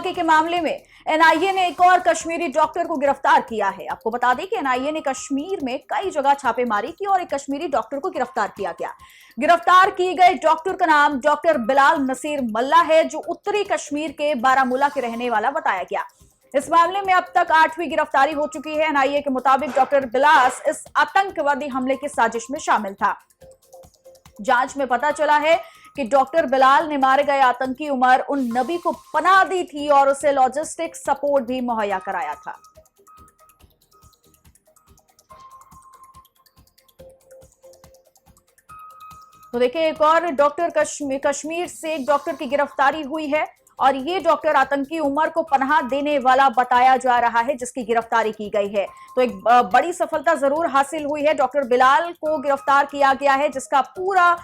धमाके के मामले में एनआईए ने एक और कश्मीरी डॉक्टर को गिरफ्तार किया है। आपको बता दें कि एनआईए ने कश्मीर में कई जगह छापेमारी की और एक कश्मीरी डॉक्टर को गिरफ्तार किया गया। गिरफ्तार किए गए डॉक्टर का नाम डॉक्टर बिलाल नसीर मल्ला है, जो उत्तरी कश्मीर के बारामूला के रहने वाला बताया गया। इस मामले में अब तक 8वीं गिरफ्तारी हो चुकी है। एनआईए के मुताबिक डॉक्टर बिलास इस आतंकवादी हमले की साजिश में शामिल था। जांच में पता चला है कि डॉक्टर बिलाल ने मारे गए आतंकी उमर उन नबी को पनाह दी थी और उसे लॉजिस्टिक सपोर्ट भी मुहैया कराया था। तो देखिए, एक और डॉक्टर कश्मीर से एक डॉक्टर की गिरफ्तारी हुई है और ये डॉक्टर आतंकी उमर को पनाह देने वाला बताया जा रहा है, जिसकी गिरफ्तारी की गई है। तो एक बड़ी सफलता जरूर हासिल हुई है। डॉक्टर बिलाल को गिरफ्तार किया गया है, जिसका पूरा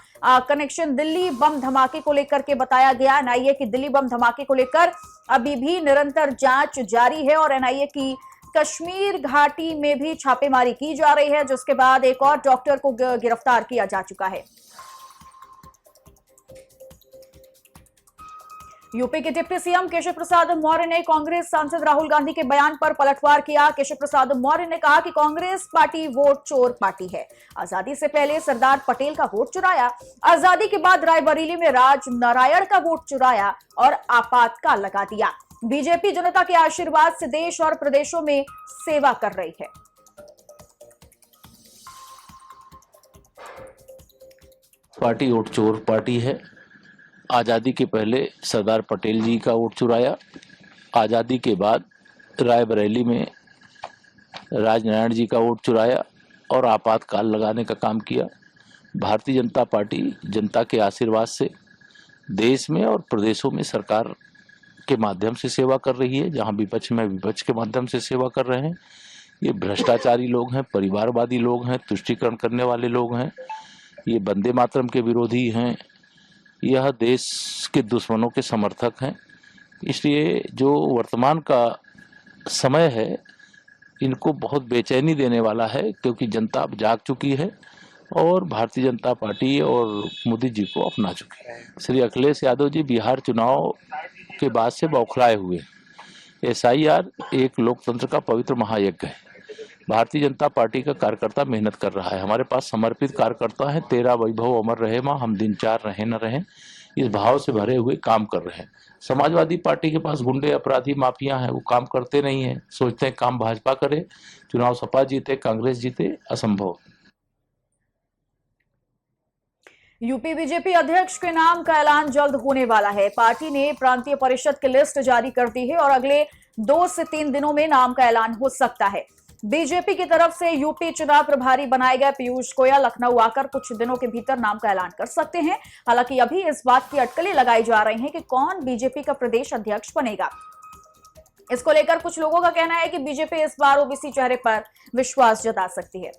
कनेक्शन दिल्ली बम धमाके को लेकर के बताया गया। एनआईए की दिल्ली बम धमाके को लेकर अभी भी निरंतर जांच जारी है और एनआईए की कश्मीर घाटी में भी छापेमारी की जा रही है, जिसके बाद एक और डॉक्टर को गिरफ्तार किया जा चुका है। यूपी के डिप्टी सीएम केशव प्रसाद मौर्य ने कांग्रेस सांसद राहुल गांधी के बयान पर पलटवार किया। केशव प्रसाद मौर्य ने कहा कि कांग्रेस पार्टी वोट चोर पार्टी है। आजादी से पहले सरदार पटेल का वोट चुराया, आजादी के बाद रायबरेली में राज नारायण का वोट चुराया और आपातकाल लगा दिया। बीजेपी जनता के आशीर्वाद से देश और प्रदेशों में सेवा कर रही है। पार्टी वोट चोर पार्टी है। आज़ादी के पहले सरदार पटेल जी का वोट चुराया, आज़ादी के बाद रायबरेली में राजनारायण जी का वोट चुराया और आपातकाल लगाने का काम किया। भारतीय जनता पार्टी जनता के आशीर्वाद से देश में और प्रदेशों में सरकार के माध्यम से सेवा कर रही है। जहां विपक्ष में विपक्ष के माध्यम से सेवा कर रहे हैं। ये भ्रष्टाचारी लोग हैं, परिवारवादी लोग हैं, तुष्टीकरण करने वाले लोग हैं, ये वंदे मातरम के विरोधी हैं, यह देश के दुश्मनों के समर्थक हैं। इसलिए जो वर्तमान का समय है इनको बहुत बेचैनी देने वाला है, क्योंकि जनता अब जाग चुकी है और भारतीय जनता पार्टी और मोदी जी को अपना चुकी है। श्री अखिलेश यादव जी बिहार चुनाव के बाद से बौखलाए हुए। एसआईआर एक लोकतंत्र का पवित्र महायज्ञ है। भारतीय जनता पार्टी का कार्यकर्ता मेहनत कर रहा है। हमारे पास समर्पित कार्यकर्ता है। तेरा वैभव अमर रहे माँ, हम दिन चार रहे न रहे, इस भाव से भरे हुए काम कर रहे हैं। समाजवादी पार्टी के पास गुंडे, अपराधी, माफिया हैं, वो काम करते नहीं है। सोचते हैं काम भाजपा करे, चुनाव सपा जीते, कांग्रेस जीते, असंभव। यूपी बीजेपी अध्यक्ष के नाम का ऐलान जल्द होने वाला है। पार्टी ने प्रांतीय परिषद की लिस्ट जारी कर दी है और अगले 2 से 3 दिनों में नाम का ऐलान हो सकता है। बीजेपी की तरफ से यूपी चुनाव प्रभारी बनाए गए पीयूष गोयल लखनऊ आकर कुछ दिनों के भीतर नाम का ऐलान कर सकते हैं। हालांकि अभी इस बात की अटकलें लगाई जा रही हैं कि कौन बीजेपी का प्रदेश अध्यक्ष बनेगा। इसको लेकर कुछ लोगों का कहना है कि बीजेपी इस बार ओबीसी चेहरे पर विश्वास जता सकती है।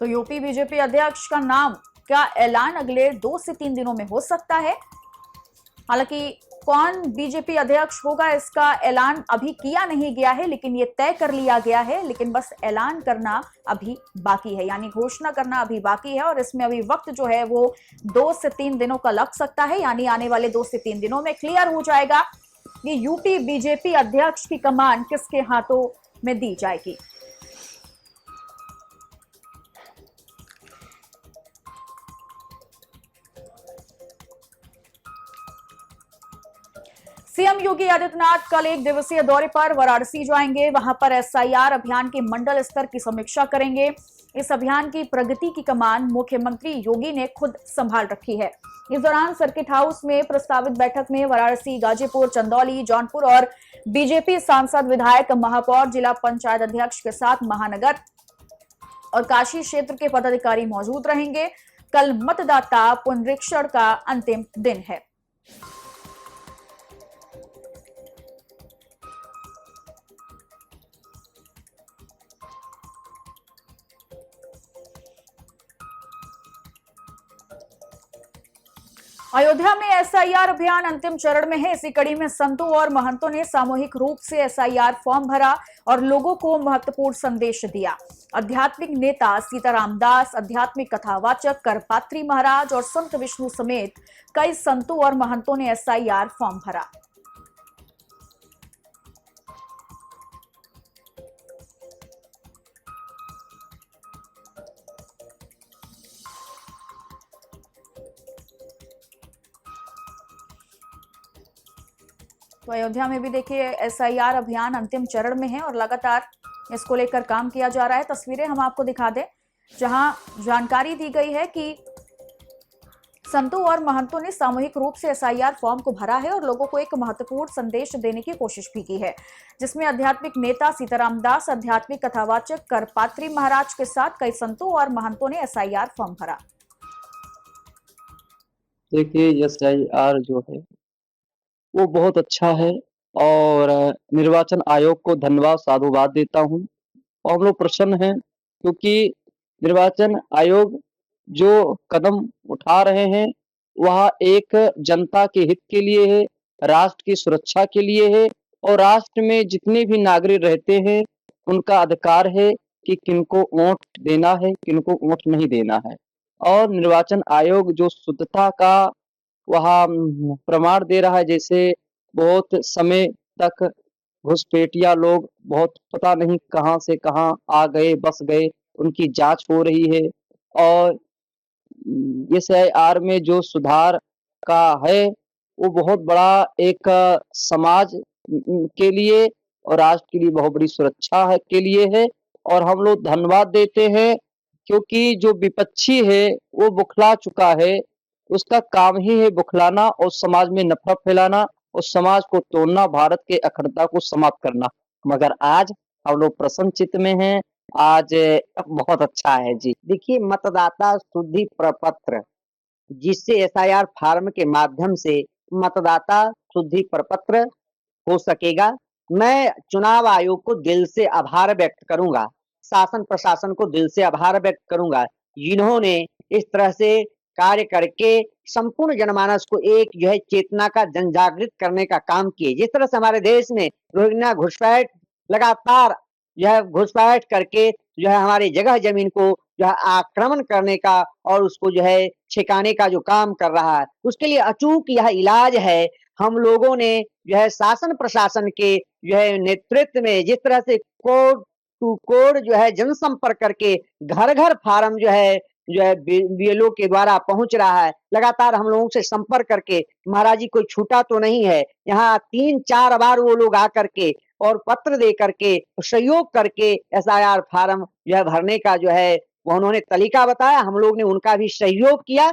तो यूपी बीजेपी अध्यक्ष का नाम का ऐलान अगले 2 से 3 दिनों में हो सकता है। हालांकि कौन बीजेपी अध्यक्ष होगा इसका ऐलान अभी किया नहीं गया है, लेकिन यह तय कर लिया गया है। लेकिन बस ऐलान करना अभी बाकी है, यानी घोषणा करना अभी बाकी है और इसमें अभी वक्त जो है वो 2 से 3 दिनों का लग सकता है। यानी आने वाले 2 से 3 दिनों में क्लियर हो जाएगा कि यूपी बीजेपी अध्यक्ष की कमान किसके हाथों में दी जाएगी। सीएम योगी आदित्यनाथ कल 1 दिवसीय दौरे पर वाराणसी जाएंगे। वहां पर एसआईआर अभियान की मंडल स्तर की समीक्षा करेंगे। इस अभियान की प्रगति की कमान मुख्यमंत्री योगी ने खुद संभाल रखी है। इस दौरान सर्किट हाउस में प्रस्तावित बैठक में वाराणसी, गाजीपुर, चंदौली, जौनपुर और बीजेपी सांसद, विधायक, महापौर, जिला पंचायत अध्यक्ष के साथ महानगर और काशी क्षेत्र के पदाधिकारी मौजूद रहेंगे। कल मतदाता पुनरीक्षण का अंतिम दिन है। अयोध्या में एसआईआर अभियान अंतिम चरण में है। इसी कड़ी में संतों और महंतों ने सामूहिक रूप से एसआईआर फॉर्म भरा और लोगों को महत्वपूर्ण संदेश दिया। आध्यात्मिक नेता सीताराम दास, आध्यात्मिक कथावाचक करपात्री महाराज और संत विष्णु समेत कई संतों और महंतों ने एसआईआर फॉर्म भरा। तो अयोध्या में भी देखिए एसआईआर अभियान अंतिम चरण में है और लगातार इसको लेकर काम किया जा रहा है। तस्वीरें हम आपको दिखा दें, जहां जानकारी दी गई है कि संतों और महंतों ने सामूहिक रूप से एसआईआर फॉर्म को भरा है और लोगों को एक महत्वपूर्ण संदेश देने की कोशिश भी की है, जिसमें आध्यात्मिक नेता सीताराम दास, आध्यात्मिक कथावाचक करपात्री महाराज के साथ कई संतों और महंतों ने एसआईआर फॉर्म भरा। देखिए एसआईआर जो है वो बहुत अच्छा है और निर्वाचन आयोग को धन्यवाद साधुवाद देता हूँ और हम लोग प्रसन्न हैं क्योंकि निर्वाचन आयोग जो कदम उठा रहे हैं वह एक जनता के हित के लिए है, राष्ट्र की सुरक्षा के लिए है और राष्ट्र में जितने भी नागरिक रहते हैं उनका अधिकार है कि किनको वोट देना है, किनको वोट नहीं देना है। और निर्वाचन आयोग जो शुद्धता का वहाँ प्रमाण दे रहा है, जैसे बहुत समय तक घुसपैठिया लोग बहुत पता नहीं कहाँ से कहाँ आ गए, बस गए, उनकी जांच हो रही है और एसआईआर में जो सुधार का है वो बहुत बड़ा एक समाज के लिए और राष्ट्र के लिए बहुत बड़ी सुरक्षा है के लिए है और हम लोग धन्यवाद देते हैं क्योंकि जो विपक्षी है वो बुखला चुका है, उसका काम ही है बुखलाना और समाज में नफरत फैलाना और समाज को तोड़ना, भारत के अखंडता को समाप्त करना। मगर आज हम लोग प्रसन्न चित्त में हैं, आज बहुत अच्छा है जी। देखिए, मतदाता शुद्धि प्रपत्र जिससे एसआईआर फार्म के माध्यम से मतदाता शुद्धि प्रपत्र हो सकेगा। मैं चुनाव आयोग को दिल से आभार व्यक्त करूंगा, शासन प्रशासन को दिल से आभार व्यक्त करूंगा, जिन्होंने इस तरह से कार्य करके संपूर्ण जनमानस को एक जो है चेतना का जनजागृत करने का काम किए। जिस तरह से हमारे देश में रोहिंग्या घुसपैठ लगातार जो है घुसपैठ करके जो है हमारी जगह जमीन को जो है आक्रमण करने का और उसको जो है छिकाने का जो काम कर रहा है, उसके लिए अचूक यह इलाज है। हम लोगों ने जो है शासन प्रशासन के जो है नेतृत्व में जिस तरह से कोड टू कोड जो है जनसंपर्क करके घर घर फार्म जो है बीएलओ के द्वारा पहुंच रहा है। लगातार हम लोगों से संपर्क करके महाराज जी कोई छूटा तो नहीं है, यहाँ 3-4 बार वो लोग आकर के और पत्र दे करके सहयोग करके एसआईआर फार्म जो है भरने का जो है वो उन्होंने तरीका बताया, हम लोग ने उनका भी सहयोग किया।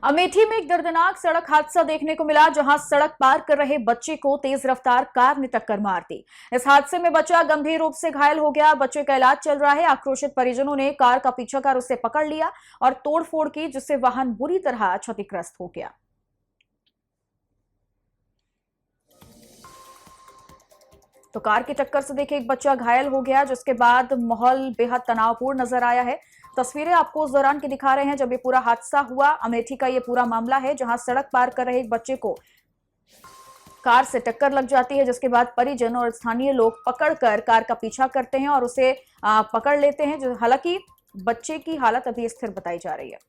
अमेठी में एक दर्दनाक सड़क हादसा देखने को मिला, जहां सड़क पार कर रहे बच्चे को तेज रफ्तार कार ने टक्कर मार दी। इस हादसे में बच्चा गंभीर रूप से घायल हो गया। बच्चे का इलाज चल रहा है। आक्रोशित परिजनों ने कार का पीछा कर उसे पकड़ लिया और तोड़फोड़ की, जिससे वाहन बुरी तरह क्षतिग्रस्त हो गया। तो कार की टक्कर से देखिए एक बच्चा घायल हो गया, जिसके बाद माहौल बेहद तनावपूर्ण नजर आया है। तस्वीरें आपको उस दौरान की दिखा रहे हैं जब ये पूरा हादसा हुआ। अमेठी का ये पूरा मामला है, जहां सड़क पार कर रहे एक बच्चे को कार से टक्कर लग जाती है, जिसके बाद परिजन और स्थानीय लोग पकड़कर कार का पीछा करते हैं और उसे पकड़ लेते हैं। हालांकि बच्चे की हालत अभी स्थिर बताई जा रही है।